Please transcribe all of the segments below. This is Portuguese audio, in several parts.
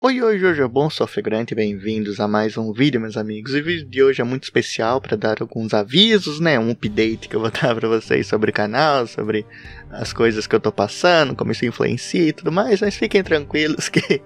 Oi, hoje é bom, sou Figurante, bem-vindos a mais um vídeo, meus amigos. E o vídeo de hoje é muito especial para dar alguns avisos, né? Um update que eu vou dar para vocês sobre o canal, sobre as coisas que eu tô passando, como isso influencia e tudo mais. Mas fiquem tranquilos que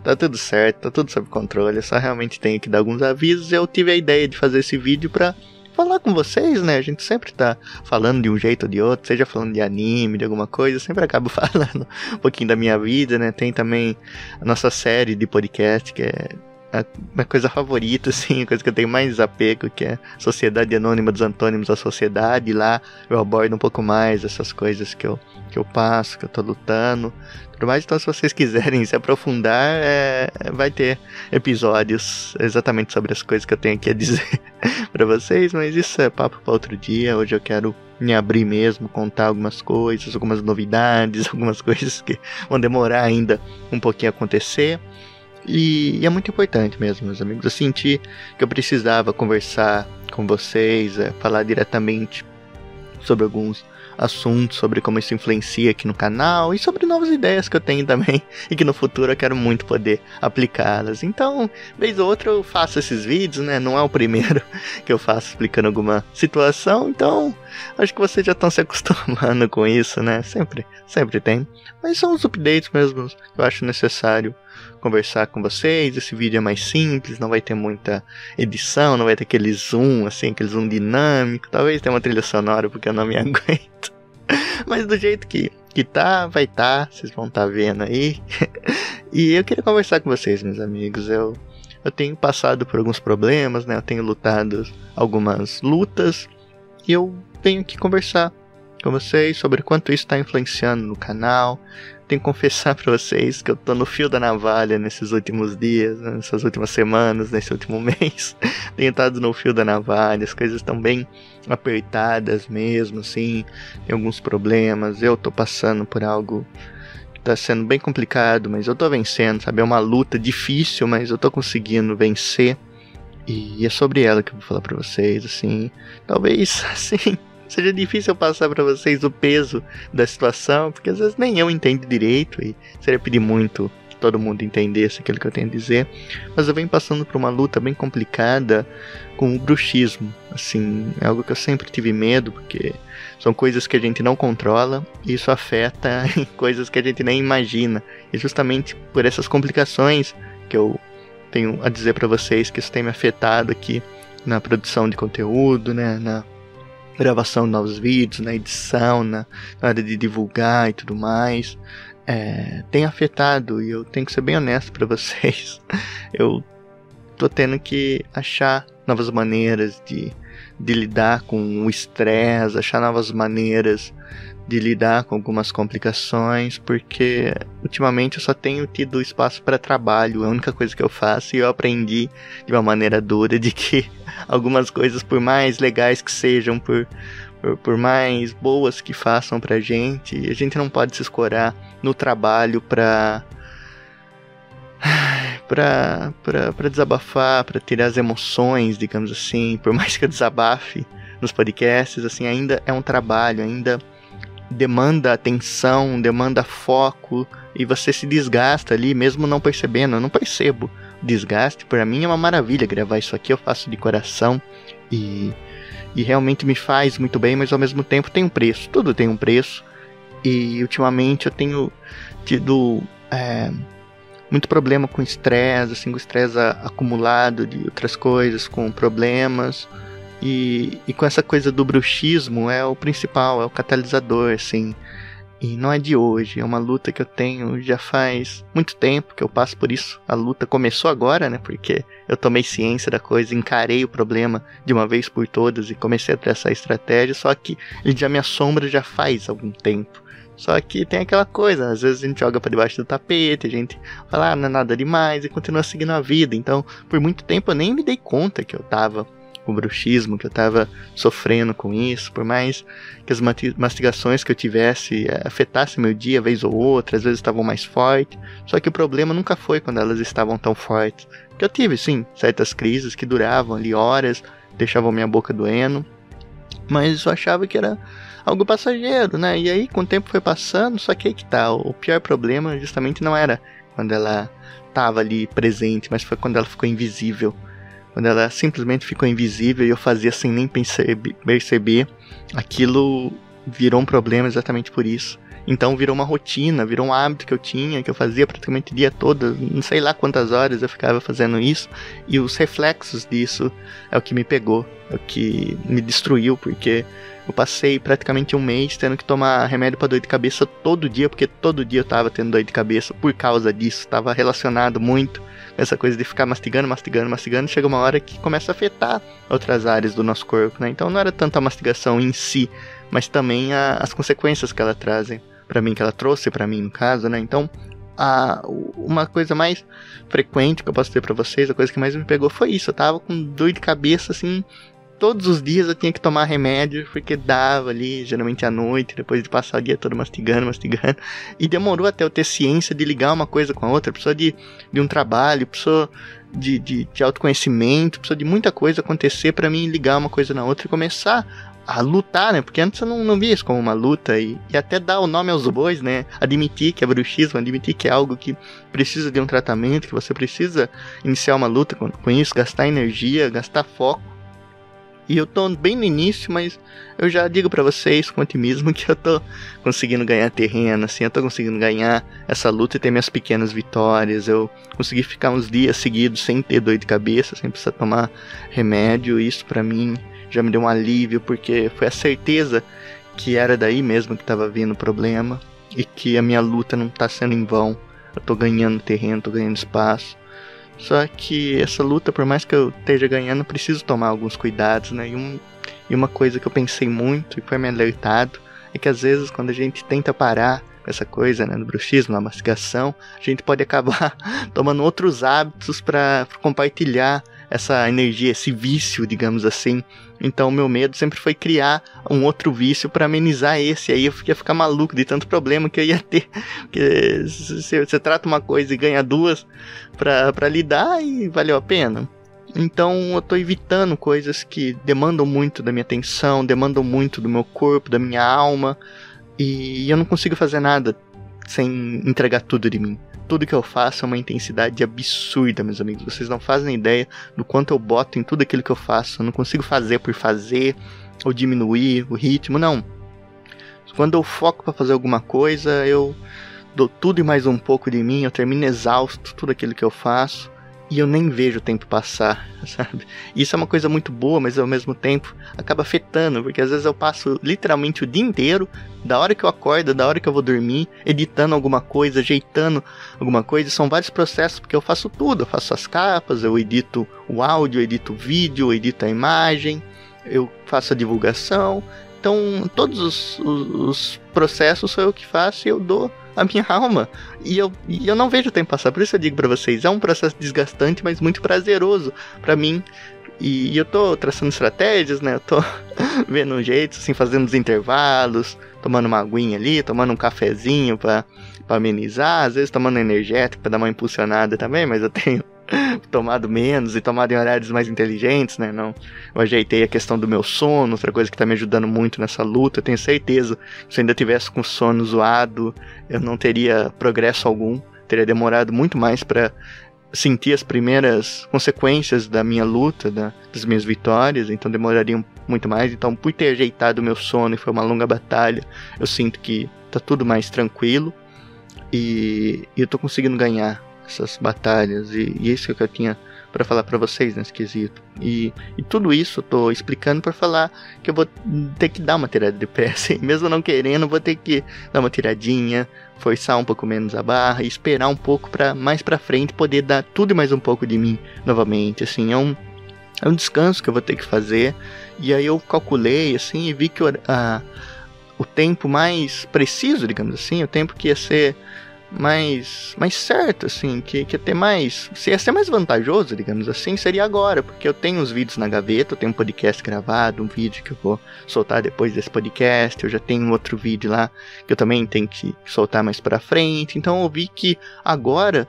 tá tudo certo, tá tudo sob controle. Eu só realmente tenho que dar alguns avisos. Eu tive a ideia de fazer esse vídeo para falar com vocês, né? A gente sempre tá falando de um jeito ou de outro, seja falando de anime, de alguma coisa, eu sempre acabo falando um pouquinho da minha vida, né? Tem também a nossa série de podcast, que é a minha coisa favorita, assim, a coisa que eu tenho mais apego, que é Sociedade Anônima dos Antônimos da Sociedade. E lá eu abordo um pouco mais essas coisas que eu passo, que eu tô lutando, tudo mais. Então, se vocês quiserem se aprofundar, vai ter episódios exatamente sobre as coisas que eu tenho aqui a dizer pra vocês, mas isso é papo pra outro dia. Hoje eu quero me abrir mesmo, contar algumas coisas, algumas novidades, algumas coisas que vão demorar ainda um pouquinho a acontecer. E é muito importante mesmo, meus amigos. Eu senti que eu precisava conversar com vocês, falar diretamente sobre alguns assuntos, sobre como isso influencia aqui no canal e sobre novas ideias que eu tenho também e que no futuro eu quero muito poder aplicá-las. Então, vez ou outra eu faço esses vídeos, né? Não é o primeiro que eu faço explicando alguma situação, então acho que vocês já estão se acostumando com isso, né? Sempre tem. Mas são os updates mesmo que eu acho necessário conversar com vocês. Esse vídeo é mais simples, não vai ter muita edição, não vai ter aquele zoom, assim, aquele zoom dinâmico. Talvez tenha uma trilha sonora porque eu não me aguento. Mas do jeito que tá, vai tá, vocês vão estar vendo aí. E eu queria conversar com vocês, meus amigos. Eu tenho passado por alguns problemas, né? Eu tenho lutado algumas lutas e eu tenho que conversar com vocês sobre quanto isso está influenciando no canal. Tenho que confessar pra vocês que eu tô no fio da navalha nesses últimos dias, nessas últimas semanas, nesse último mês. Tenho estado no fio da navalha, as coisas estão bem apertadas mesmo, assim. Tem alguns problemas, eu tô passando por algo que tá sendo bem complicado, mas eu tô vencendo, sabe? É uma luta difícil, mas eu tô conseguindo vencer. E é sobre ela que eu vou falar pra vocês, assim. Talvez, assim, seja difícil eu passar pra vocês o peso da situação, porque às vezes nem eu entendo direito e seria pedir muito que todo mundo entendesse aquilo que eu tenho a dizer. Mas eu venho passando por uma luta bem complicada com o bruxismo, assim, é algo que eu sempre tive medo, porque são coisas que a gente não controla e isso afeta em coisas que a gente nem imagina. E justamente por essas complicações que eu tenho a dizer pra vocês que isso tem me afetado aqui na produção de conteúdo, né, na gravação de novos vídeos, na edição, na hora de divulgar e tudo mais, tem afetado, e eu tenho que ser bem honesto para vocês. Eu tô tendo que achar novas maneiras de lidar com o estresse, achar novas maneiras de lidar com algumas complicações, porque ultimamente eu só tenho tido espaço para trabalho, é a única coisa que eu faço, e eu aprendi de uma maneira dura de que algumas coisas, por mais legais que sejam, por mais boas que façam pra gente, a gente não pode se escorar no trabalho pra desabafar, pra tirar as emoções, digamos assim. Por mais que eu desabafe nos podcasts, assim, ainda é um trabalho, ainda demanda atenção, demanda foco, e você se desgasta ali, mesmo não percebendo. Eu não percebo o desgaste. Para mim é uma maravilha gravar isso aqui, eu faço de coração e realmente me faz muito bem, mas ao mesmo tempo tem um preço, tudo tem um preço. E ultimamente eu tenho tido muito problema com estresse, assim, com estresse acumulado de outras coisas, com problemas. E com essa coisa do bruxismo é o principal, é o catalisador, assim. E não é de hoje, é uma luta que eu tenho já faz muito tempo que eu passo por isso. A luta começou agora, né? Porque eu tomei ciência da coisa, encarei o problema de uma vez por todas e comecei a traçar estratégia. Só que ele já me assombra já faz algum tempo. Só que tem aquela coisa, às vezes a gente joga pra debaixo do tapete, a gente fala, não é nada demais, e continua seguindo a vida. Então, por muito tempo eu nem me dei conta que eu tava com bruxismo, que eu tava sofrendo com isso, por mais que as mastigações que eu tivesse afetassem meu dia, vez ou outra, às vezes estavam mais fortes, só que o problema nunca foi quando elas estavam tão fortes, porque eu tive sim, certas crises que duravam ali horas, deixavam minha boca doendo, mas eu achava que era algo passageiro, né, e aí com o tempo foi passando, só que aí que tá, o pior problema justamente não era quando ela tava ali presente, mas foi quando ela ficou invisível. Quando ela simplesmente ficou invisível e eu fazia sem nem perceber, aquilo virou um problema exatamente por isso. Então virou uma rotina, virou um hábito que eu tinha, que eu fazia praticamente o dia todo, não sei lá quantas horas eu ficava fazendo isso, e os reflexos disso é o que me pegou, é o que me destruiu, porque eu passei praticamente um mês tendo que tomar remédio para dor de cabeça todo dia, porque todo dia eu tava tendo dor de cabeça por causa disso, estava relacionado muito com essa coisa de ficar mastigando, chega uma hora que começa a afetar outras áreas do nosso corpo, né? Então não era tanto a mastigação em si, mas também as consequências que ela trazem para mim, que ela trouxe para mim no caso, né? Então, uma coisa mais frequente que eu posso dizer para vocês, a coisa que mais me pegou foi isso. Eu tava com dor de cabeça, assim, todos os dias eu tinha que tomar remédio, porque dava ali, geralmente à noite, depois de passar o dia todo mastigando, e demorou até eu ter ciência de ligar uma coisa com a outra, precisou de um trabalho, precisou de autoconhecimento, precisou de muita coisa acontecer para mim ligar uma coisa na outra e começar a lutar, né? Porque antes eu não via isso como uma luta e até dar o nome aos bois, né? Admitir que é bruxismo, admitir que é algo que precisa de um tratamento, que você precisa iniciar uma luta com isso, gastar energia, gastar foco. E eu tô bem no início, mas eu já digo pra vocês com otimismo que eu tô conseguindo ganhar terreno, assim, eu tô conseguindo ganhar essa luta e ter minhas pequenas vitórias. Eu consegui ficar uns dias seguidos sem ter dor de cabeça, sem precisar tomar remédio, isso pra mim já me deu um alívio, porque foi a certeza que era daí mesmo que estava vindo o problema e que a minha luta não está sendo em vão. Eu estou ganhando terreno, estou ganhando espaço. Só que essa luta, por mais que eu esteja ganhando, eu preciso tomar alguns cuidados, né? E uma coisa que eu pensei muito e foi me alertado é que às vezes quando a gente tenta parar com essa coisa, né, do bruxismo, na mastigação, a gente pode acabar tomando outros hábitos para compartilhar essa energia, esse vício, digamos assim. Então o meu medo sempre foi criar um outro vício para amenizar esse. Aí eu ia ficar maluco de tanto problema que eu ia ter. Porque você trata uma coisa e ganha duas para lidar, e valeu a pena. Então eu tô evitando coisas que demandam muito da minha atenção, demandam muito do meu corpo, da minha alma, e eu não consigo fazer nada sem entregar tudo de mim. Tudo que eu faço é uma intensidade absurda, meus amigos. Vocês não fazem ideia do quanto eu boto em tudo aquilo que eu faço. Eu não consigo fazer por fazer, ou diminuir o ritmo, não. Quando eu foco para fazer alguma coisa, eu dou tudo e mais um pouco de mim, eu termino exausto tudo aquilo que eu faço, e eu nem vejo o tempo passar, sabe? Isso é uma coisa muito boa, mas ao mesmo tempo acaba afetando, porque às vezes eu passo literalmente o dia inteiro, da hora que eu acordo, da hora que eu vou dormir, editando alguma coisa, ajeitando alguma coisa. São vários processos, porque eu faço tudo, eu faço as capas, eu edito o áudio, eu edito o vídeo, eu edito a imagem, eu faço a divulgação. Então todos os processos sou eu que faço e eu dou a minha alma, e eu não vejo o tempo passar. Por isso eu digo pra vocês, é um processo desgastante, mas muito prazeroso pra mim, e eu tô traçando estratégias, né, eu tô vendo um jeito, assim, fazendo os intervalos, tomando uma aguinha ali, tomando um cafezinho pra amenizar, às vezes tomando energético pra dar uma impulsionada também, mas eu tenho tomado menos e tomado em horários mais inteligentes, né? Não, eu ajeitei a questão do meu sono, outra coisa que tá me ajudando muito nessa luta. Eu tenho certeza que se eu ainda tivesse com sono zoado, eu não teria progresso algum, teria demorado muito mais para sentir as primeiras consequências da minha luta, das minhas vitórias, então demoraria muito mais. Então, por ter ajeitado o meu sono, e foi uma longa batalha, eu sinto que tá tudo mais tranquilo, e eu tô conseguindo ganhar essas batalhas, e isso é o que eu tinha para falar para vocês nesse quesito. E tudo isso eu tô explicando para falar que eu vou ter que dar uma tirada de pé, assim, mesmo não querendo, vou ter que dar uma tiradinha, forçar um pouco menos a barra e esperar um pouco para mais para frente poder dar tudo e mais um pouco de mim novamente. Assim, é um descanso que eu vou ter que fazer. E aí eu calculei assim e vi que o tempo mais preciso, digamos assim, o tempo que ia ser mais certo, assim, que ia ter mais, se ia ser mais vantajoso, digamos assim, seria agora, porque eu tenho os vídeos na gaveta, eu tenho um podcast gravado, um vídeo que eu vou soltar depois desse podcast, eu já tenho um outro vídeo lá que eu também tenho que soltar mais pra frente. Então eu vi que agora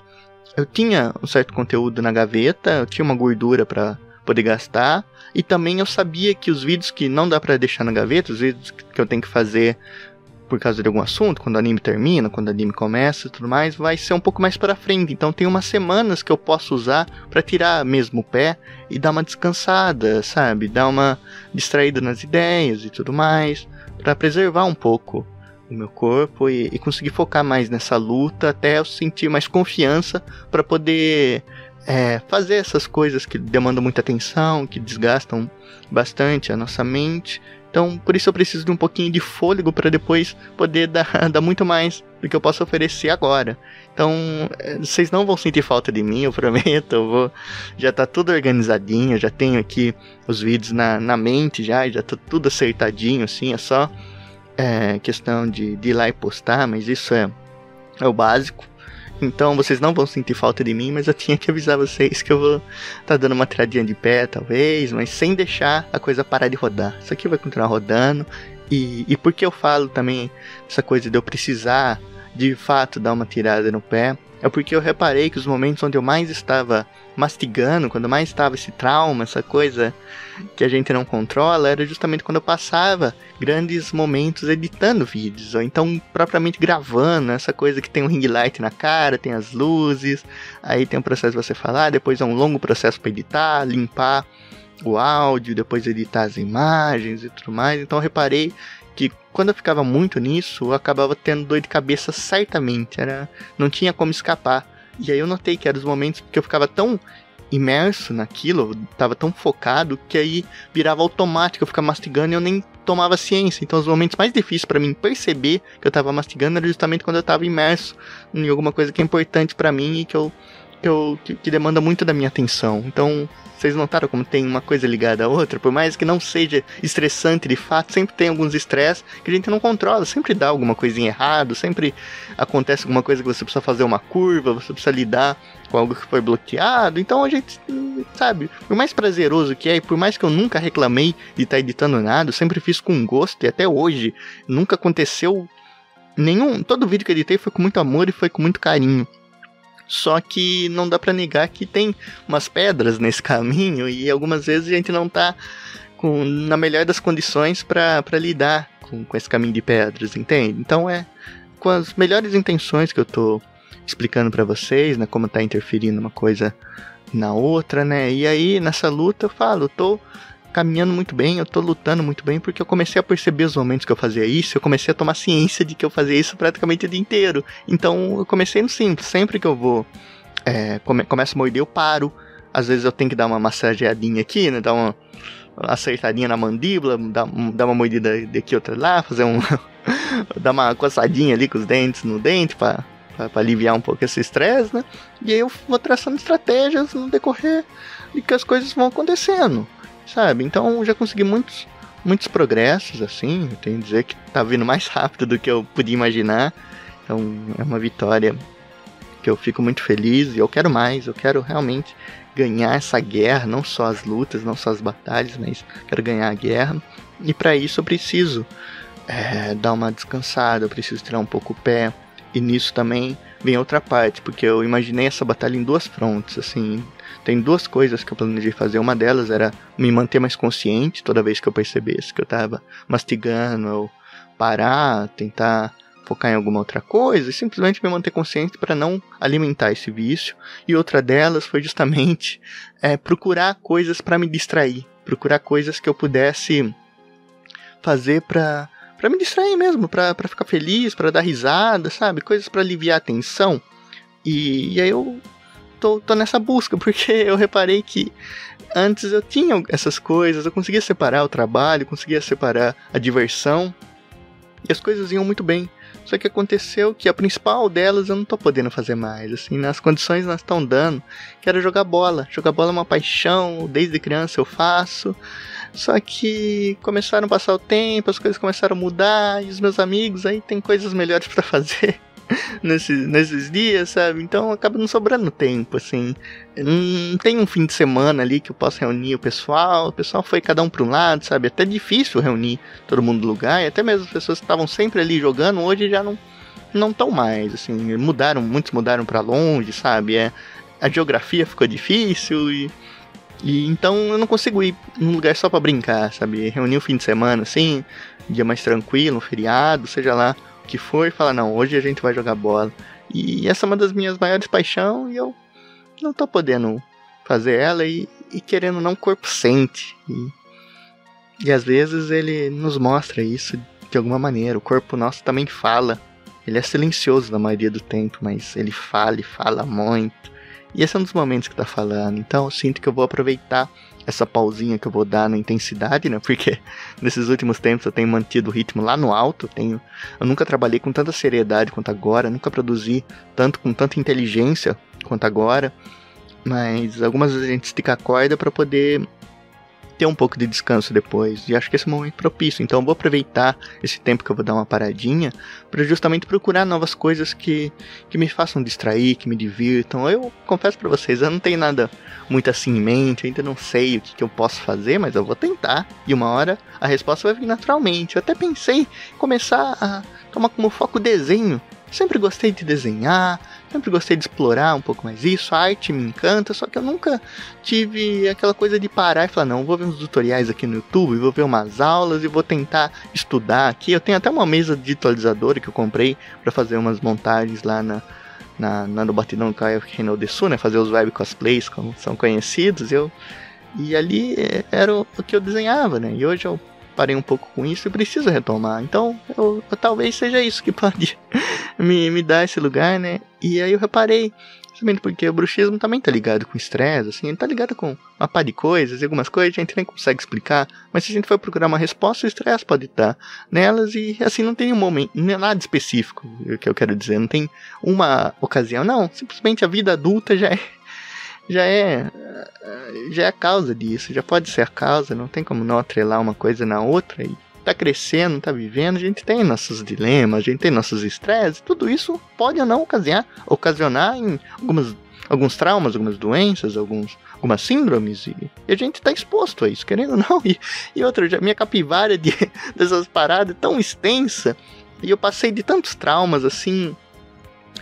eu tinha um certo conteúdo na gaveta, eu tinha uma gordura pra poder gastar, e também eu sabia que os vídeos que não dá pra deixar na gaveta, os vídeos que eu tenho que fazer por causa de algum assunto, quando o anime termina, quando o anime começa e tudo mais, vai ser um pouco mais pra frente. Então tem umas semanas que eu posso usar pra tirar mesmo o pé e dar uma descansada, sabe? Dar uma distraída nas ideias e tudo mais, pra preservar um pouco o meu corpo e conseguir focar mais nessa luta até eu sentir mais confiança pra poder fazer essas coisas que demandam muita atenção, que desgastam bastante a nossa mente. Então, por isso eu preciso de um pouquinho de fôlego para depois poder dar muito mais do que eu posso oferecer agora. Então, vocês não vão sentir falta de mim, eu prometo. Já tá tudo organizadinho, já tenho aqui os vídeos na mente já tá tudo acertadinho, assim. É só questão de ir lá e postar, mas isso é o básico. Então vocês não vão sentir falta de mim, mas eu tinha que avisar vocês que eu vou tá dando uma tiradinha de pé, talvez, mas sem deixar a coisa parar de rodar. Isso aqui vai continuar rodando. E por que eu falo também essa coisa de eu precisar, de fato, dar uma tirada no pé? É porque eu reparei que os momentos onde eu mais estava mastigando, quando mais estava esse trauma, essa coisa que a gente não controla, era justamente quando eu passava grandes momentos editando vídeos, ou então propriamente gravando, essa coisa que tem um ring light na cara, tem as luzes, aí tem um processo de você falar, depois é um longo processo para editar, limpar o áudio, depois editar as imagens e tudo mais. Então eu reparei que quando eu ficava muito nisso, eu acabava tendo dor de cabeça certamente, não tinha como escapar. E aí eu notei que eram os momentos que eu ficava tão imerso naquilo, eu tava tão focado, que aí virava automático, eu ficava mastigando e eu nem tomava ciência. Então os momentos mais difíceis para mim perceber que eu tava mastigando era justamente quando eu tava imerso em alguma coisa que é importante para mim e que demanda muito da minha atenção. Então, vocês notaram como tem uma coisa ligada à outra? Por mais que não seja estressante de fato, sempre tem alguns estresses que a gente não controla, sempre dá alguma coisinha errada, sempre acontece alguma coisa que você precisa fazer uma curva, você precisa lidar com algo que foi bloqueado. Então a gente, sabe, por mais prazeroso que é, e por mais que eu nunca reclamei de estar editando nada, eu sempre fiz com gosto e até hoje nunca aconteceu todo vídeo que eu editei foi com muito amor e foi com muito carinho. Só que não dá pra negar que tem umas pedras nesse caminho e algumas vezes a gente não tá na melhor das condições pra lidar com esse caminho de pedras, entende? Então com as melhores intenções que eu tô explicando pra vocês, né, como tá interferindo uma coisa na outra, né? E aí nessa luta eu falo, eu tô caminhando muito bem, eu tô lutando muito bem, porque eu comecei a perceber os momentos que eu fazia isso, eu comecei a tomar ciência de que eu fazia isso praticamente o dia inteiro. Então eu comecei no simples, sempre que eu vou começo a morder, eu paro. Às vezes eu tenho que dar uma massageadinha aqui, né, dar uma acertadinha na mandíbula, dar uma mordida daqui, outra lá, dar uma coçadinha ali com os dentes no dente pra aliviar um pouco esse estresse, né? E aí eu vou traçando estratégias no decorrer de que as coisas vão acontecendo, sabe? Então já consegui muitos progressos, assim. Eu tenho que dizer que tá vindo mais rápido do que eu podia imaginar. Então é uma vitória que eu fico muito feliz e eu quero mais. Eu quero realmente ganhar essa guerra, não só as lutas, não só as batalhas, mas quero ganhar a guerra. E para isso eu preciso dar uma descansada, eu preciso tirar um pouco o pé. E nisso também vem outra parte, porque eu imaginei essa batalha em duas frontes, assim. Tem duas coisas que eu planejei fazer. Uma delas era me manter mais consciente toda vez que eu percebesse que eu tava mastigando, ou parar, tentar focar em alguma outra coisa e simplesmente me manter consciente para não alimentar esse vício. E outra delas foi justamente procurar coisas para me distrair, procurar coisas que eu pudesse fazer para me distrair mesmo, para ficar feliz, para dar risada, sabe? Coisas para aliviar a tensão. E aí eu tô nessa busca, porque eu reparei que antes eu tinha essas coisas, eu conseguia separar o trabalho, conseguia separar a diversão, e as coisas iam muito bem. Só que aconteceu que a principal delas eu não tô podendo fazer mais, assim, nas condições nós estão dando, que era jogar bola. Jogar bola é uma paixão, desde criança eu faço. Só que começaram a passar o tempo, as coisas começaram a mudar, e os meus amigos aí tem coisas melhores pra fazer nesses dias, sabe? Então acaba não sobrando tempo, assim. Não tem um fim de semana ali que eu possa reunir o pessoal foi cada um para um lado, sabe? É até difícil reunir todo mundo no lugar, e até mesmo as pessoas que estavam sempre ali jogando, hoje já não estão mais, assim. Muitos mudaram para longe, sabe? A geografia ficou difícil E então eu não consigo ir num lugar só pra brincar, sabe? Reunir um fim de semana, assim, um dia mais tranquilo, um feriado, seja lá o que for, e falar, não, hoje a gente vai jogar bola. E essa é uma das minhas maiores paixões e eu não tô podendo fazer ela e querendo não, o corpo sente. E às vezes ele nos mostra isso de alguma maneira. O corpo nosso também fala. Ele é silencioso na maioria do tempo, mas ele fala e fala muito. E esse é um dos momentos que tá falando. Então eu sinto que eu vou aproveitar essa pausinha que eu vou dar na intensidade, né? Porque nesses últimos tempos eu tenho mantido o ritmo lá no alto. Eu nunca trabalhei com tanta seriedade quanto agora. Nunca produzi tanto com tanta inteligência quanto agora. Mas algumas vezes a gente estica a corda para poder ter um pouco de descanso depois, e acho que esse é um momento propício, então eu vou aproveitar esse tempo que eu vou dar uma paradinha, para justamente procurar novas coisas que me façam distrair, que me divirtam. Eu confesso para vocês, eu não tenho nada muito assim em mente, ainda não sei o que eu posso fazer, mas eu vou tentar, e uma hora a resposta vai vir naturalmente. Eu até pensei em começar a tomar como foco o desenho. Sempre gostei de desenhar, sempre gostei de explorar um pouco mais isso, a arte me encanta, só que eu nunca tive aquela coisa de parar e falar, não, vou ver uns tutoriais aqui no YouTube, vou ver umas aulas e vou tentar estudar aqui. Eu tenho até uma mesa digitalizadora que eu comprei para fazer umas montagens lá no Batidão do Caio Reino de Sul, né, fazer os web cosplays, como são conhecidos, e ali era o que eu desenhava, né, e hoje eu parei um pouco com isso e preciso retomar. Então, eu talvez seja isso que pode me dar esse lugar, né? E aí eu reparei, justamente porque o bruxismo também tá ligado com estresse, assim, ele tá ligado com uma par de coisas, e algumas coisas a gente nem consegue explicar, mas se a gente for procurar uma resposta, o estresse pode estar nelas, e assim, não tem um momento, não é nada específico, o que eu quero dizer, não tem uma ocasião, não, simplesmente a vida adulta já é a causa disso, já pode ser a causa, não tem como não atrelar uma coisa na outra, e tá crescendo, tá vivendo, a gente tem nossos dilemas, a gente tem nossos estresses, tudo isso pode ou não ocasionar em alguns traumas, algumas doenças, algumas síndromes, e a gente tá exposto a isso, querendo ou não, e outra, minha capivara dessas paradas é tão extensa, e eu passei de tantos traumas, assim,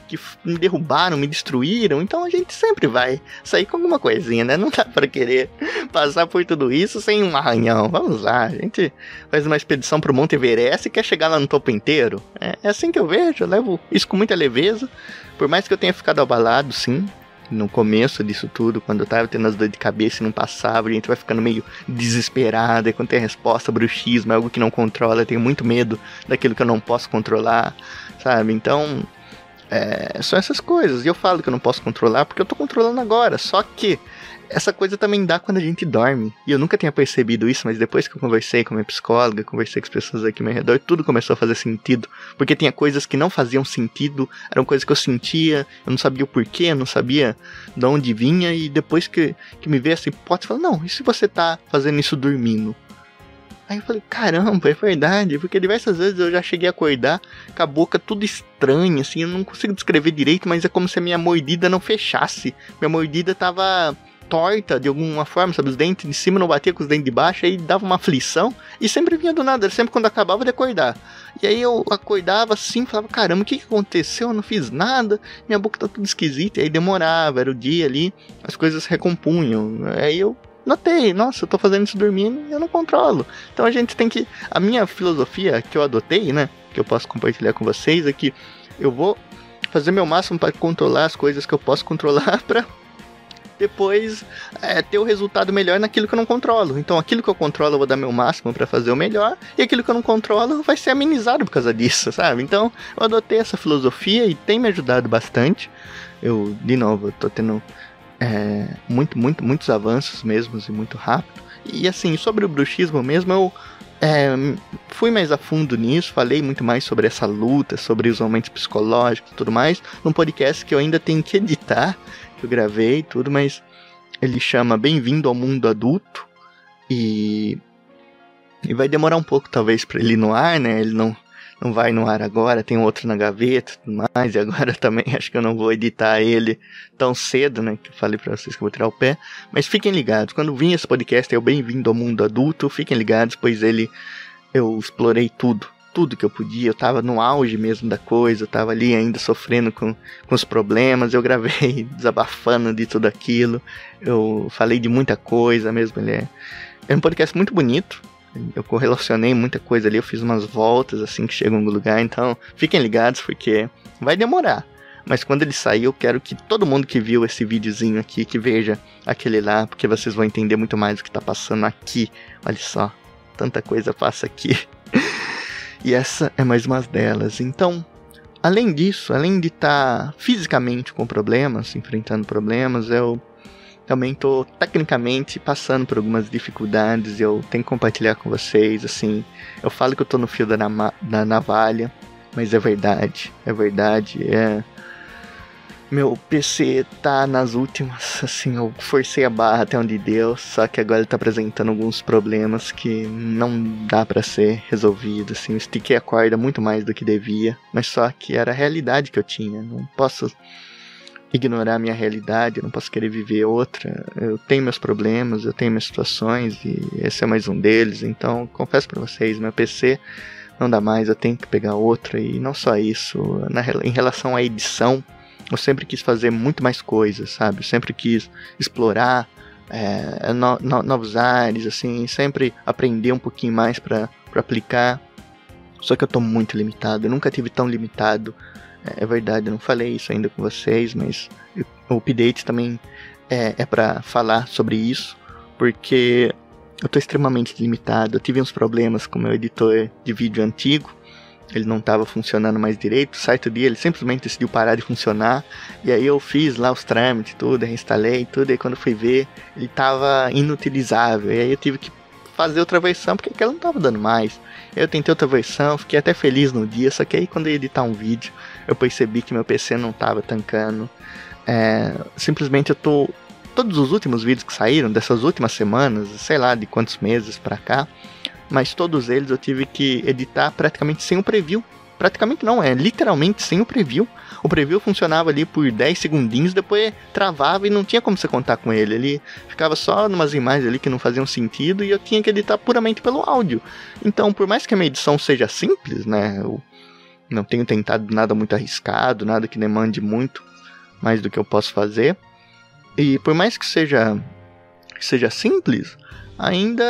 que me derrubaram, me destruíram, então a gente sempre vai sair com alguma coisinha, né? Não dá pra querer passar por tudo isso sem um arranhão. Vamos lá, a gente faz uma expedição pro Monte Everest e quer chegar lá no topo inteiro. É assim que eu vejo, eu levo isso com muita leveza, por mais que eu tenha ficado abalado, sim, no começo disso tudo, quando eu tava tendo as dores de cabeça e não passava, a gente vai ficando meio desesperado, e quando tem a resposta, bruxismo é algo que não controla, eu tenho muito medo daquilo que eu não posso controlar, sabe? Então são essas coisas, e eu falo que eu não posso controlar porque eu tô controlando agora, só que essa coisa também dá quando a gente dorme, e eu nunca tinha percebido isso, mas depois que eu conversei com a minha psicóloga, conversei com as pessoas aqui ao meu redor, tudo começou a fazer sentido, porque tinha coisas que não faziam sentido, eram coisas que eu sentia, eu não sabia o porquê, eu não sabia de onde vinha, e depois que me veio essa hipótese, eu falei, não, e se você tá fazendo isso dormindo? Aí eu falei, caramba, é verdade, porque diversas vezes eu já cheguei a acordar com a boca tudo estranha, assim, eu não consigo descrever direito, mas é como se a minha mordida não fechasse. Minha mordida tava torta de alguma forma, sabe, os dentes de cima não batiam com os dentes de baixo, aí dava uma aflição, e sempre vinha do nada, sempre quando acabava de acordar. E aí eu acordava assim, falava, caramba, o que aconteceu? Eu não fiz nada, minha boca tá tudo esquisita, e aí demorava, era o dia ali, as coisas recompunham, aí eu notei, nossa, eu tô fazendo isso dormindo e eu não controlo. Então a gente tem que... A minha filosofia que eu adotei, né, que eu posso compartilhar com vocês, é que eu vou fazer meu máximo para controlar as coisas que eu posso controlar pra depois ter o resultado melhor naquilo que eu não controlo. Então aquilo que eu controlo eu vou dar meu máximo para fazer o melhor, e aquilo que eu não controlo vai ser amenizado por causa disso, sabe? Então eu adotei essa filosofia e tem me ajudado bastante. Eu, de novo, eu tô tendo... muitos avanços mesmo, e muito rápido. E assim, sobre o bruxismo mesmo, eu fui mais a fundo nisso, falei muito mais sobre essa luta, sobre os momentos psicológicos e tudo mais, num podcast que eu ainda tenho que editar, que eu gravei e tudo, mas ele chama Bem-vindo ao Mundo Adulto, e vai demorar um pouco talvez para ele ir no ar, né, ele não vai no ar agora, tem outro na gaveta e tudo mais, e agora também acho que eu não vou editar ele tão cedo, né, que eu falei pra vocês que eu vou tirar o pé, mas fiquem ligados, quando vir esse podcast é o Bem-vindo ao Mundo Adulto, fiquem ligados, pois eu explorei tudo tudo que eu podia. Eu tava no auge mesmo da coisa, eu tava ali ainda sofrendo com os problemas. Eu gravei desabafando de tudo aquilo. Eu falei de muita coisa mesmo. É um podcast muito bonito. Eu correlacionei muita coisa ali. Eu fiz umas voltas assim que chegam no lugar. Então fiquem ligados porque vai demorar. Mas quando ele sair, eu quero que todo mundo que viu esse videozinho aqui, que veja aquele lá, porque vocês vão entender muito mais o que tá passando aqui. Olha só, tanta coisa passa aqui. E essa é mais uma delas. Então, além disso, além de estar fisicamente com problemas, enfrentando problemas, eu também tô tecnicamente passando por algumas dificuldades e eu tenho que compartilhar com vocês, assim. Eu falo que eu tô no fio da navalha, mas é verdade. Meu PC tá nas últimas, assim, eu forcei a barra até onde deu, só que agora ele tá apresentando alguns problemas que não dá pra ser resolvido, assim, eu estiquei a corda muito mais do que devia, mas só que era a realidade que eu tinha, não posso ignorar a minha realidade, eu não posso querer viver outra, eu tenho meus problemas, eu tenho minhas situações e esse é mais um deles, então confesso pra vocês, meu PC não dá mais, eu tenho que pegar outra e não só isso, em relação à edição, eu sempre quis fazer muito mais coisas, sabe? Eu sempre quis explorar novos ares, assim, sempre aprender um pouquinho mais pra aplicar. Só que eu tô muito limitado, eu nunca tive tão limitado. É verdade, eu não falei isso ainda com vocês, mas o update também é pra falar sobre isso, porque eu tô extremamente limitado. Eu tive uns problemas com o meu editor de vídeo antigo. Ele não estava funcionando mais direito, o site dele simplesmente decidiu parar de funcionar, e aí eu fiz lá os trâmites, tudo, reinstalei tudo, e quando eu fui ver, ele estava inutilizável, e aí eu tive que fazer outra versão, porque aquela não estava dando mais. Eu tentei outra versão, fiquei até feliz no dia, só que aí quando eu ia editar um vídeo, eu percebi que meu PC não estava tancando, simplesmente eu tô... Todos os últimos vídeos que saíram, dessas últimas semanas, sei lá de quantos meses pra cá, mas todos eles eu tive que editar praticamente sem o preview. Praticamente não, literalmente sem o preview. O preview funcionava ali por 10 segundinhos, depois travava e não tinha como você contar com ele. Ele ficava só numas imagens ali que não faziam sentido e eu tinha que editar puramente pelo áudio. Então, por mais que a minha edição seja simples, né, eu não tenho tentado nada muito arriscado, nada que demande muito mais do que eu posso fazer. E por mais que seja simples, ainda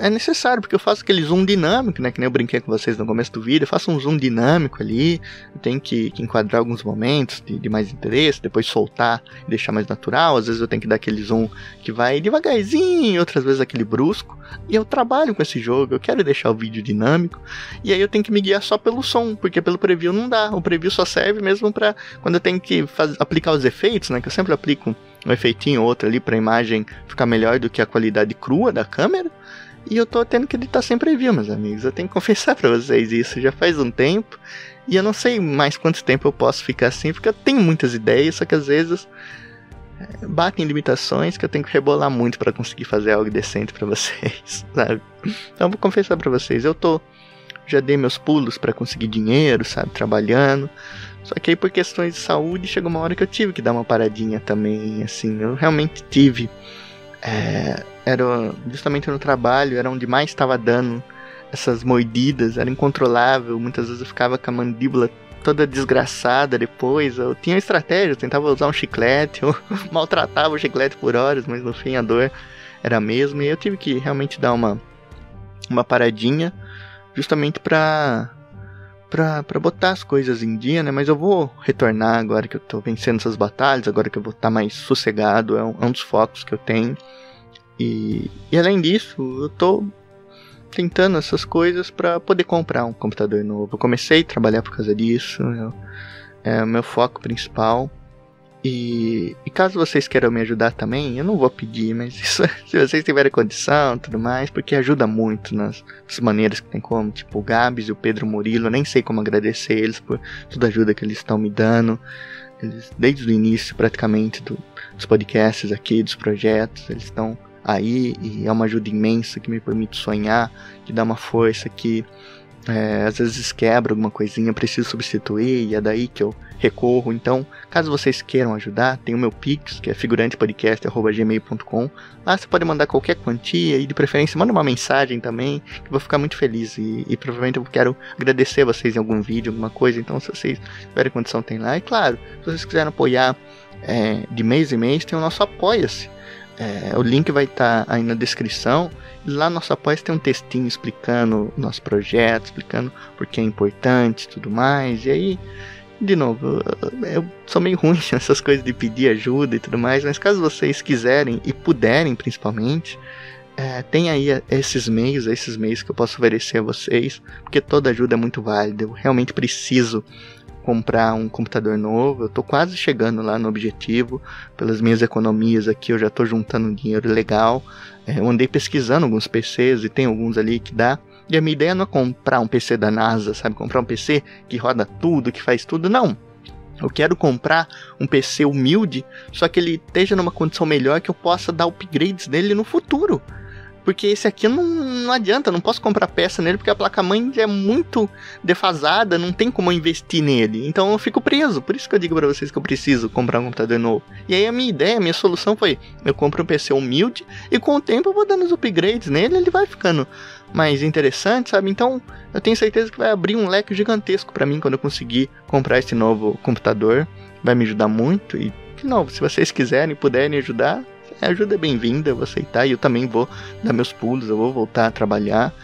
é necessário, porque eu faço aquele zoom dinâmico, né, que nem eu brinquei com vocês no começo do vídeo, eu faço um zoom dinâmico ali, eu tenho que enquadrar alguns momentos de mais interesse, depois soltar e deixar mais natural, às vezes eu tenho que dar aquele zoom que vai devagarzinho, outras vezes aquele brusco, e eu trabalho com esse jogo, eu quero deixar o vídeo dinâmico, e aí eu tenho que me guiar só pelo som, porque pelo preview não dá, o preview só serve mesmo pra quando eu tenho que aplicar os efeitos, né, que eu sempre aplico um efeitinho ou outro ali pra imagem ficar melhor do que a qualidade crua da câmera. E eu tô tendo que editar sem preview, meus amigos. Eu tenho que confessar pra vocês isso. Já faz um tempo. E eu não sei mais quanto tempo eu posso ficar assim. Porque eu tenho muitas ideias. Só que às vezes batem limitações que eu tenho que rebolar muito pra conseguir fazer algo decente pra vocês, sabe? Então eu vou confessar pra vocês. Já dei meus pulos pra conseguir dinheiro, sabe? Trabalhando. Só que aí por questões de saúde chegou uma hora que eu tive que dar uma paradinha também, assim, eu realmente tive. Era justamente no trabalho, era onde mais estava dando essas mordidas, era incontrolável, muitas vezes eu ficava com a mandíbula toda desgraçada depois, eu tinha estratégia, eu tentava usar um chiclete, eu maltratava o chiclete por horas, mas no fim a dor era a mesma, e eu tive que realmente dar uma paradinha, justamente pra botar as coisas em dia, né? Mas eu vou retornar agora que eu tô vencendo essas batalhas, agora que eu vou estar mais sossegado, é um dos focos que eu tenho. E além disso, eu tô tentando essas coisas para poder comprar um computador novo. Eu comecei a trabalhar por causa disso, é o meu foco principal. E caso vocês queiram me ajudar também, eu não vou pedir, mas isso, se vocês tiverem condição e tudo mais, porque ajuda muito nas maneiras que tem como, tipo o Gabs e o Pedro Murilo, eu nem sei como agradecer eles por toda a ajuda que eles estão me dando. Eles, desde o início praticamente dos podcasts aqui, dos projetos, eles estão aí e é uma ajuda imensa que me permite sonhar, que dá uma força, que Às vezes quebra alguma coisinha, preciso substituir, e é daí que eu recorro. Então, caso vocês queiram ajudar, tem o meu Pix, que é figurantepodcast@gmail.com. Lá você pode mandar qualquer quantia, e de preferência manda uma mensagem também, que eu vou ficar muito feliz. E provavelmente eu quero agradecer a vocês em algum vídeo, alguma coisa. Então, se vocês tiverem condição, tem lá. E claro, se vocês quiserem apoiar de mês em mês, tem o nosso Apoia-se. O link vai estar aí na descrição. E lá no nosso Apoia-se tem um textinho explicando o nosso projeto, explicando por que é importante e tudo mais. E aí, de novo, eu sou meio ruim nessas coisas de pedir ajuda e tudo mais, mas caso vocês quiserem e puderem principalmente, tem aí esses meios que eu posso oferecer a vocês, porque toda ajuda é muito válida. Eu realmente preciso comprar um computador novo, eu tô quase chegando lá no objetivo. Pelas minhas economias aqui eu já tô juntando um dinheiro legal. Eu andei pesquisando alguns PCs e tem alguns ali que dá. E a minha ideia não é comprar um PC da NASA, sabe? Comprar um PC que roda tudo, que faz tudo, não. Eu quero comprar um PC humilde, só que ele esteja numa condição melhor, que eu possa dar upgrades nele no futuro. Porque esse aqui não adianta, não posso comprar peça nele, porque a placa-mãe é muito defasada, não tem como eu investir nele. Então eu fico preso, por isso que eu digo pra vocês que eu preciso comprar um computador novo. E aí a minha ideia, a minha solução foi, eu compro um PC humilde, e com o tempo eu vou dando os upgrades nele, ele vai ficando mais interessante, sabe? Então eu tenho certeza que vai abrir um leque gigantesco pra mim quando eu conseguir comprar esse novo computador. Vai me ajudar muito, e de novo, se vocês quiserem e puderem ajudar, a ajuda é bem-vinda, eu vou aceitar, e eu também vou dar meus pulos, eu vou voltar a trabalhar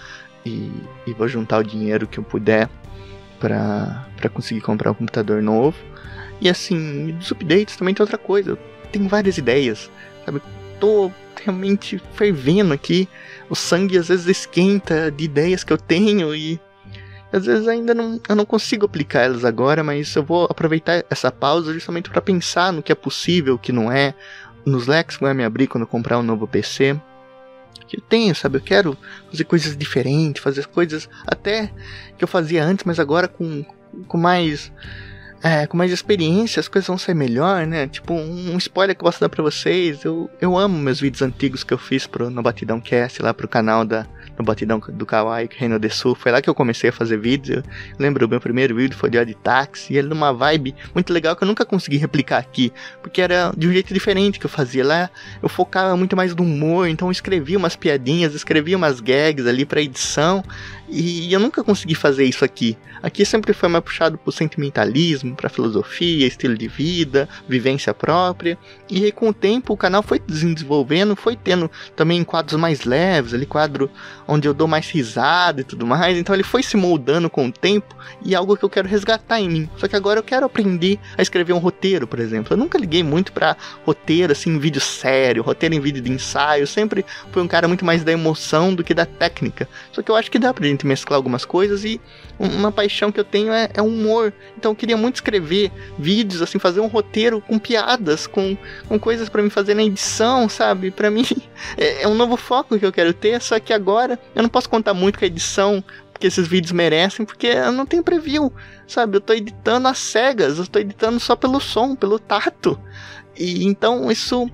e vou juntar o dinheiro que eu puder pra conseguir comprar um computador novo. E assim, dos updates também tem outra coisa, eu tenho várias ideias, sabe? Tô realmente fervendo aqui, o sangue às vezes esquenta de ideias que eu tenho e às vezes ainda eu não consigo aplicar elas agora, mas eu vou aproveitar essa pausa justamente para pensar no que é possível, o que não é, nos leques que vai me abrir quando eu comprar um novo PC que eu tenho, sabe? Eu quero fazer coisas diferentes, fazer coisas até que eu fazia antes, mas agora com mais experiência, as coisas vão ser melhor, né? Tipo, um spoiler que eu posso dar pra vocês, eu amo meus vídeos antigos que eu fiz no Batidão Cast, lá pro canal no Batidão do Kawaii, Reino de Sul. Foi lá que eu comecei a fazer vídeos. Eu lembro, o meu primeiro vídeo foi de Odd Taxi, e ele numa vibe muito legal que eu nunca consegui replicar aqui, porque era de um jeito diferente que eu fazia lá. Eu focava muito mais no humor, então eu escrevia umas piadinhas, escrevia umas gags ali pra edição, e eu nunca consegui fazer isso aqui. Aqui sempre foi mais puxado pro sentimentalismo, pra filosofia, estilo de vida, vivência própria. E aí com o tempo o canal foi desenvolvendo, foi tendo também quadros mais leves, ali quadro onde eu dou mais risada e tudo mais. Então ele foi se moldando com o tempo, e é algo que eu quero resgatar em mim. Só que agora eu quero aprender a escrever um roteiro, por exemplo. Eu nunca liguei muito pra roteiro, assim, em vídeo sério, roteiro em vídeo de ensaio. Eu sempre fui um cara muito mais da emoção do que da técnica. Só que eu acho que dá pra gente mesclar algumas coisas, e uma paixão que eu tenho é humor. Então eu queria muito escrever vídeos, assim, fazer um roteiro com piadas, com coisas pra me fazer na edição, sabe? Pra mim é um novo foco que eu quero ter, só que agora eu não posso contar muito com a edição que esses vídeos merecem, porque eu não tenho preview, sabe? Eu tô editando às cegas, eu tô editando só pelo som, pelo tato. E então isso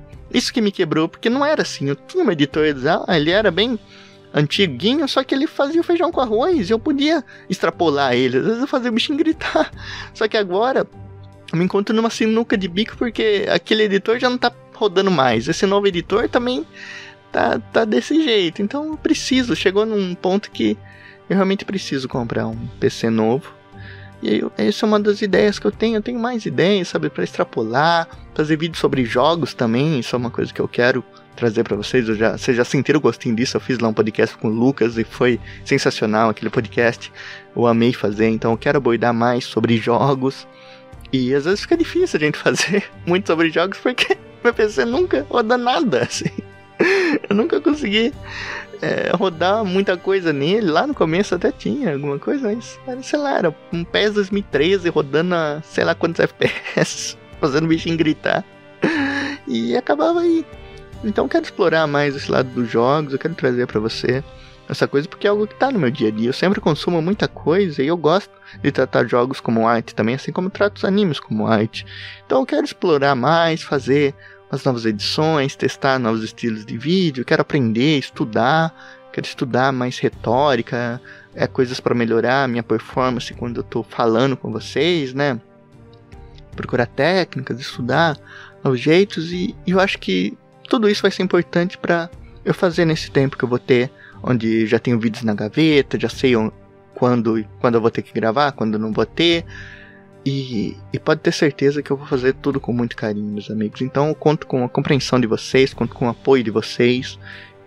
que me quebrou, porque não era assim. Eu tinha um editor, ele era bem antiguinho, só que ele fazia o feijão com arroz, e eu podia extrapolar ele, às vezes eu fazia o bichinho gritar. Só que agora eu me encontro numa sinuca de bico, porque aquele editor já não tá rodando mais, esse novo editor também tá desse jeito. Então eu chegou num ponto que eu realmente preciso comprar um PC novo. E essa é uma das ideias que eu tenho mais ideias, sabe, pra extrapolar, fazer vídeos sobre jogos também. Isso é uma coisa que eu quero trazer pra vocês. Vocês já sentiram o gostinho disso? Eu fiz lá um podcast com o Lucas e foi sensacional aquele podcast, eu amei fazer. Então eu quero abordar mais sobre jogos, e às vezes fica difícil a gente fazer muito sobre jogos, porque meu PC nunca roda nada, assim. Eu nunca consegui rodar muita coisa nele. Lá no começo até tinha alguma coisa, mas sei lá, era um PES 2013 rodando a sei lá quantos FPS, fazendo o bichinho gritar, e acabava aí. Então eu quero explorar mais esse lado dos jogos, eu quero trazer pra você essa coisa, porque é algo que tá no meu dia a dia. Eu sempre consumo muita coisa, e eu gosto de tratar jogos como arte também, assim como eu trato os animes como arte. Então eu quero explorar mais, fazer umas novas edições, testar novos estilos de vídeo, quero aprender, quero estudar mais retórica, coisas para melhorar a minha performance quando eu tô falando com vocês, né? Procurar técnicas, estudar os jeitos, e eu acho que tudo isso vai ser importante para eu fazer nesse tempo que eu vou ter, onde já tenho vídeos na gaveta, já sei quando eu vou ter que gravar, quando eu não vou ter, e pode ter certeza que eu vou fazer tudo com muito carinho, meus amigos. Então eu conto com a compreensão de vocês, conto com o apoio de vocês,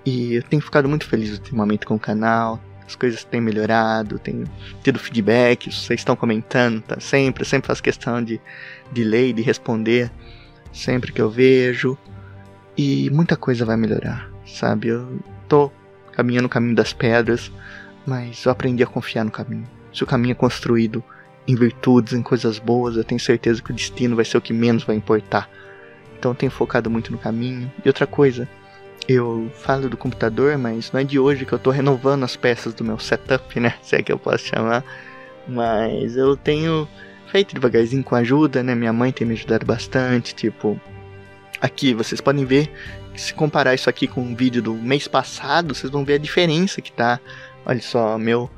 e eu tenho ficado muito feliz ultimamente com o canal. As coisas têm melhorado, tenho tido feedback, vocês estão comentando, tá? Sempre faço questão de ler e de responder sempre que eu vejo, e muita coisa vai melhorar, sabe? Eu tô caminhando o caminho das pedras, mas eu aprendi a confiar no caminho. Se o caminho é construído em virtudes, em coisas boas, eu tenho certeza que o destino vai ser o que menos vai importar. Então eu tenho focado muito no caminho. E outra coisa, eu falo do computador, mas não é de hoje que eu tô renovando as peças do meu setup, né? Se é que eu posso chamar. Mas eu tenho feito devagarzinho com ajuda, né? Minha mãe tem me ajudado bastante. Tipo, aqui vocês podem ver, se comparar isso aqui com um vídeo do mês passado, vocês vão ver a diferença que tá. Olha só, meu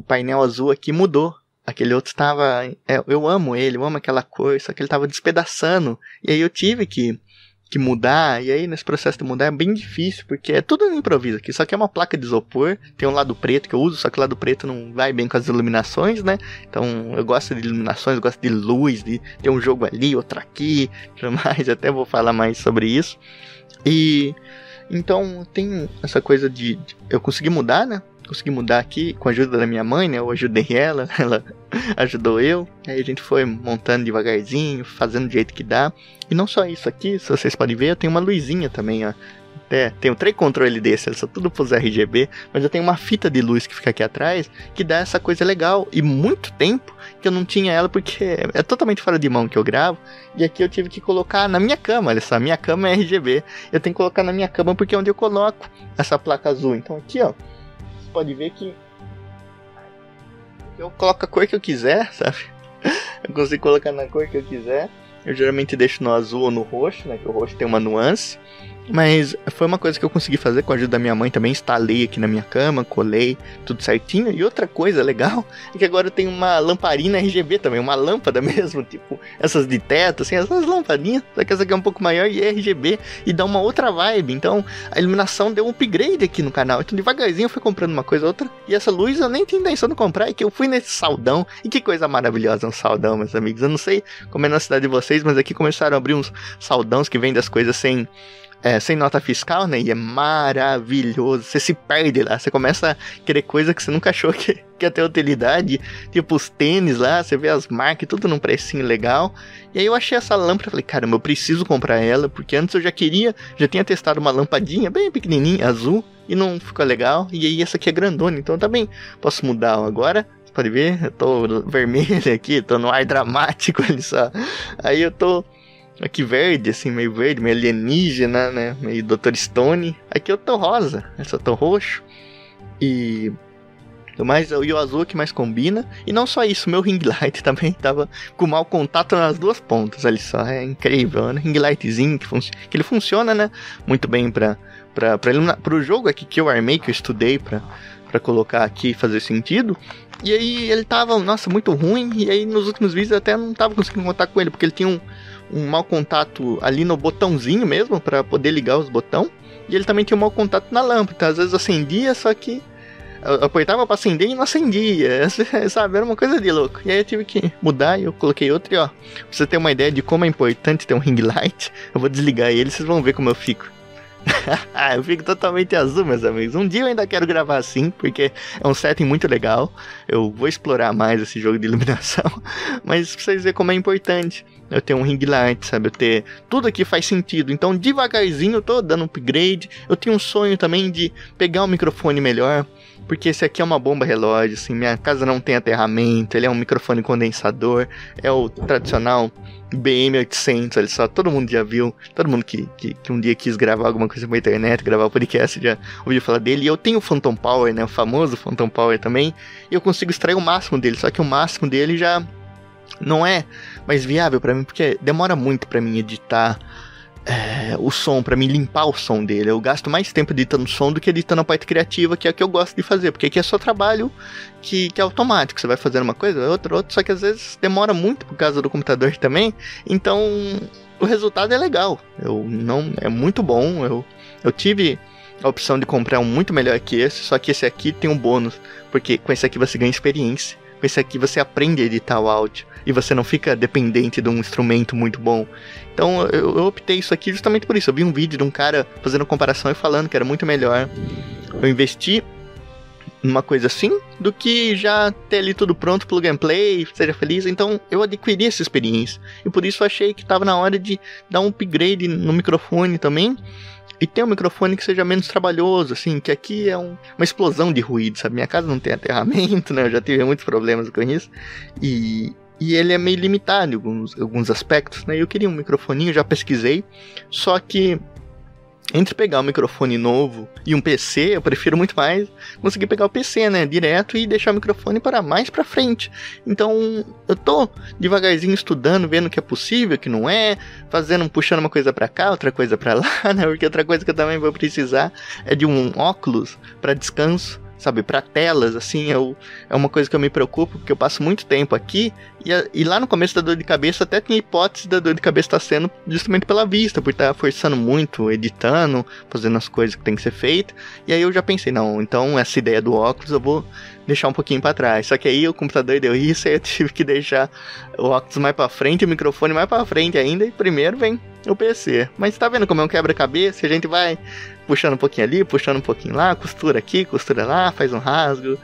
painel azul aqui mudou. Aquele outro estava... eu amo ele, eu amo aquela cor, só que ele tava despedaçando. E aí eu tive que mudar, e aí nesse processo de mudar é bem difícil, porque é tudo no improviso aqui, só que é uma placa de isopor, tem um lado preto que eu uso, só que o lado preto não vai bem com as iluminações, né? Então eu gosto de iluminações, eu gosto de luz, de ter um jogo ali, outro aqui, tudo mais, até vou falar mais sobre isso. E então tem essa coisa de eu consegui mudar, né? Consegui mudar aqui com a ajuda da minha mãe, né? Eu ajudei ela ajudou eu. Aí a gente foi montando devagarzinho, fazendo do jeito que dá. E não só isso aqui, se vocês podem ver, eu tenho uma luzinha também, ó. Tenho 3 controles desses, eles são tudo pros RGB, mas eu tenho uma fita de luz que fica aqui atrás, que dá essa coisa legal. E muito tempo que eu não tinha ela, porque é totalmente fora de mão que eu gravo. E aqui eu tive que colocar na minha cama, olha só, minha cama é RGB. Eu tenho que colocar na minha cama porque é onde eu coloco essa placa azul. Então aqui, ó, pode ver que eu coloco a cor que eu quiser, sabe? Eu consigo colocar na cor que eu quiser. Eu geralmente deixo no azul ou no roxo, né? Que o roxo tem uma nuance. Mas foi uma coisa que eu consegui fazer com a ajuda da minha mãe também. Instalei aqui na minha cama, colei tudo certinho. E outra coisa legal é que agora eu tenho uma lamparina RGB também, uma lâmpada mesmo, tipo essas de teto, assim, essas lampadinhas. Só que essa aqui é um pouco maior e é RGB e dá uma outra vibe. Então a iluminação deu um upgrade aqui no canal. Então devagarzinho eu fui comprando uma coisa ou outra. E essa luz eu nem tinha intenção de comprar, é que eu fui nesse saldão. E que coisa maravilhosa um saldão, meus amigos. Eu não sei como é na cidade de vocês, mas aqui começaram a abrir uns saldões que vendem as coisas sem nota fiscal, né? E é maravilhoso. Você se perde lá. Você começa a querer coisa que você nunca achou que ia ter utilidade. Tipo os tênis lá. Você vê as marcas, tudo num precinho legal. E aí eu achei essa lâmpada. Falei, caramba, eu preciso comprar ela. Porque antes eu já tinha testado uma lampadinha bem pequenininha, azul. E não ficou legal. E aí essa aqui é grandona. Então também posso mudar agora. Você pode ver, eu tô vermelho aqui. Tô no ar dramático, olha só. Aí eu tô aqui verde, assim, meio verde, meio alienígena, né? Meio Dr. Stone. Aqui eu tô rosa, essa eu tô roxo. E o azul que mais combina. E não só isso, meu ring light também tava com mau contato nas duas pontas. Olha só, é incrível, né? Ring lightzinho que ele funciona, né? Muito bem pra iluminar. Pro jogo aqui que eu armei, que eu estudei pra colocar aqui e fazer sentido. E aí ele tava, nossa, muito ruim. E aí nos últimos vídeos eu até não tava conseguindo contar com ele, porque ele tinha um mau contato ali no botãozinho mesmo, para poder ligar os botões. E ele também tinha um mau contato na lâmpada. Então, às vezes acendia, só que eu apertava para acender e não acendia. Sabe, era uma coisa de louco. E aí eu tive que mudar e eu coloquei outro. E ó, pra você ter uma ideia de como é importante ter um ring light, eu vou desligar ele e vocês vão ver como eu fico. Eu fico totalmente azul, meus amigos. Um dia eu ainda quero gravar assim, porque é um setting muito legal. Eu vou explorar mais esse jogo de iluminação. Mas pra vocês verem como é importante eu ter um ring light, sabe? Eu ter... Tudo aqui faz sentido. Então devagarzinho eu tô dando um upgrade. Eu tenho um sonho também de pegar um microfone melhor, porque esse aqui é uma bomba relógio, assim. Minha casa não tem aterramento. Ele é um microfone condensador. É o tradicional BM800, olha só, todo mundo já viu, todo mundo que um dia quis gravar alguma coisa pra internet, gravar podcast, já ouviu falar dele. E eu tenho o Phantom Power, né, o famoso Phantom Power também, e eu consigo extrair o máximo dele, só que o máximo dele já não é mais viável pra mim, porque demora muito pra mim editar o som, pra me limpar o som dele. Eu gasto mais tempo editando som do que editando a parte criativa, que é a que eu gosto de fazer, porque aqui é só trabalho que é automático, você vai fazendo uma coisa, outra, só que às vezes demora muito por causa do computador também, então o resultado é legal, é muito bom, eu tive a opção de comprar um muito melhor que esse, só que esse aqui tem um bônus, porque com esse aqui você ganha experiência, com esse aqui você aprende a editar o áudio, e você não fica dependente de um instrumento muito bom. Então eu optei isso aqui justamente por isso. Eu vi um vídeo de um cara fazendo comparação e falando que era muito melhor eu investir numa coisa assim do que já ter ali tudo pronto, plug and play, seja feliz. Então eu adquiri essa experiência e por isso eu achei que estava na hora de dar um upgrade no microfone também e ter um microfone que seja menos trabalhoso, assim, que aqui é uma explosão de ruído, sabe? Minha casa não tem aterramento, né? Eu já tive muitos problemas com isso e ele é meio limitado em alguns aspectos, né? Eu queria um microfoninho, já pesquisei, só que entre pegar um microfone novo e um PC, eu prefiro muito mais conseguir pegar o PC, né, direto e deixar o microfone para mais pra frente. Então, eu tô devagarzinho estudando, vendo o que é possível, o que não é, puxando uma coisa pra cá, outra coisa pra lá, né, porque outra coisa que eu também vou precisar é de um óculos para descanso, sabe, para telas, assim, é uma coisa que eu me preocupo, porque eu passo muito tempo aqui, e lá no começo da dor de cabeça, até tinha hipótese da dor de cabeça estar sendo justamente pela vista, por estar forçando muito, editando, fazendo as coisas que tem que ser feitas, e aí eu já pensei, não, então essa ideia do óculos eu vou deixar um pouquinho para trás, só que aí o computador deu isso, aí eu tive que deixar o óculos mais para frente, o microfone mais para frente ainda, e primeiro vem o PC, mas tá vendo como é um quebra-cabeça, a gente vai puxando um pouquinho ali, puxando um pouquinho lá, costura aqui, costura lá, faz um rasgo,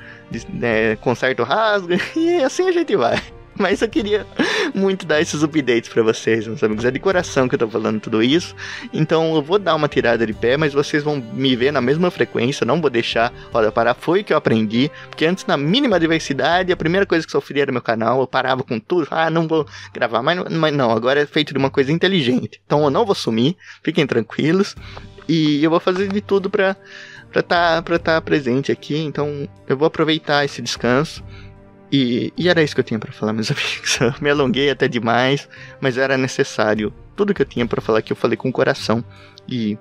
conserta o rasgo, e assim a gente vai. Mas eu queria muito dar esses updates pra vocês, meus amigos. É de coração que eu tô falando tudo isso. Então eu vou dar uma tirada de pé, mas vocês vão me ver na mesma frequência. Não vou deixar, olha, parar. Foi o que eu aprendi. Porque antes, na mínima adversidade, a primeira coisa que sofria era meu canal. Eu parava com tudo. Não vou gravar. Mas não, agora é feito de uma coisa inteligente. Então eu não vou sumir. Fiquem tranquilos. E eu vou fazer de tudo pra tá presente aqui. Então eu vou aproveitar esse descanso. E era isso que eu tinha pra falar, meus amigos. Eu me alonguei até demais, mas era necessário. Tudo que eu tinha pra falar aqui eu falei com o coração. E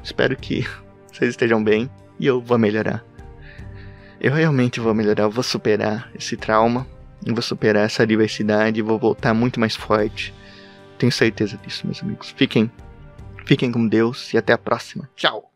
espero que vocês estejam bem e eu vou melhorar. Eu realmente vou melhorar, eu vou superar esse trauma, eu vou superar essa adversidade, vou voltar muito mais forte. Tenho certeza disso, meus amigos. Fiquem com Deus e até a próxima. Tchau!